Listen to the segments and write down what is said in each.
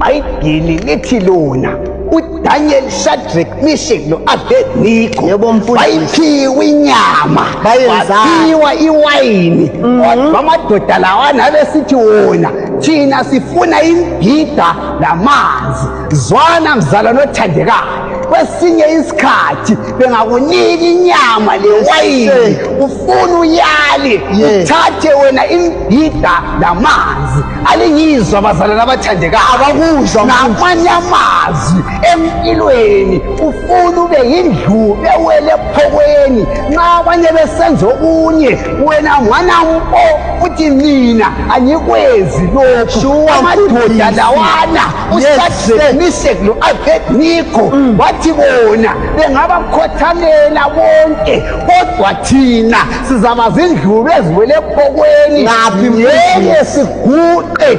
iBhayibheli lithi lona uDaniel, Shadrach, Meshach no-Abednego bayiphiwa inyama, baphiwa iwayini. Kodwa amadoda lawana besithi wona thina sifuna imbhida namanzi. Zwana mzalwane othandekayo, kwesinye isikhathi bengakunika inyama lewayini ufuna uyale uthathe wena imbhida namanzi. Alingizwa bazalwane abathandekayo, abakuzwa ngamanye amazwi empilweni ufuna ube yindlube ewele ephokweni. Nxa abanye besenza okunye wena mwanampo uthi mina angikwezi lokhu. Amadoda lawana uShadrach, Meshach no-Abednego bathi bona bengabakhothamela bonke, kodwa thina sizaba zindlube eziwele ephokweni. Ngeke siguqe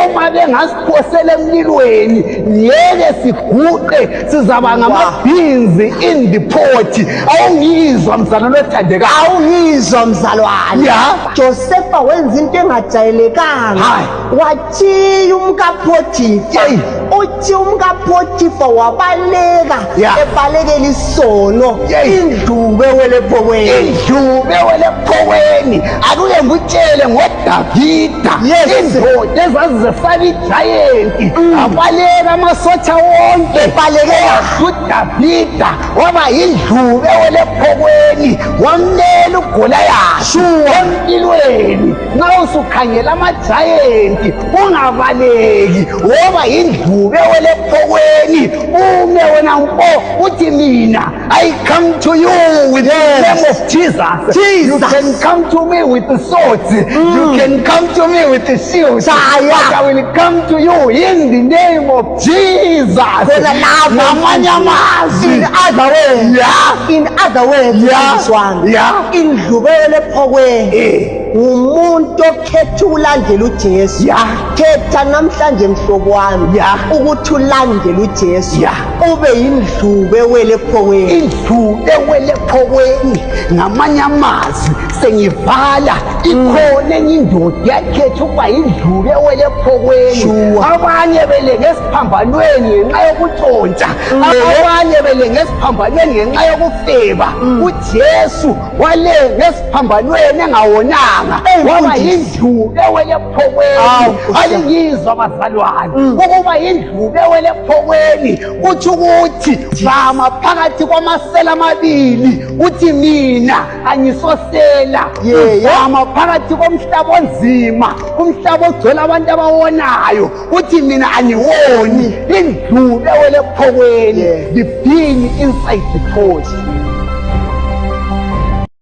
noma bengasiphosela emlilweni, ngeke siguqe, sizaba ngamabhinzi in the pot. Awungizwa mzalwane othandekayo? Awungizwa mzalwane? Josefa wenza into engajayelekanga, wathiya umkaPhotifa. Uthi umkaPhotifa wabaleka, ebalekela isono, indlube ewele ephokweni. Indlube ewele ephokweni. Akuke ngikutshele ngoDavida, indoda ezazizesaba ijayenti, abaleka amasotsha wonke, ebalekela uDavida waba yindlube ewele ephokweni, wamlela uGoliathi. Empilweni nxa usukhangela amajayenti ungabaleki, woba yindlube ewele ephokweni. Ume wena mpo uthi mina I come to you with the name of Jesus. You can come to me with the swords, you can come to me with the shields, but I will come to you in the name of Jesus. Namanye amazwi, in other words, indlube ewele ephokweni umuntu okhetha ulandela uJesu. Khetha namhlanje mhlobo wami ukuthi ulandele uJesu, ube yindlube ewele ephokweni. Indlube ewele ephokweni. Ngamanye amazwi sengivala ikhona enye indoda yakhetha ukuba yindlube ewele ephokweni. Abanye belenge esiphambanweni ngenxa yokutshontsha, abanye belenge esiphambanweni ngenxa yokufeba. UJesu walenga esiphambanweni engawonanga, waba yindlube ewele ephokweni. Alingizwa bazalwane? Ukuba yindlube ewele ephokweni kuthi ukuthi zama phakathi kwamasela amabili uthi mina angisosela. Zama phakathi komhlaba onzima, umhlaba ogcwele abantu abawonayo, uthi mina angiwoni. Indlube ewele ephokweni, the being inside the pot.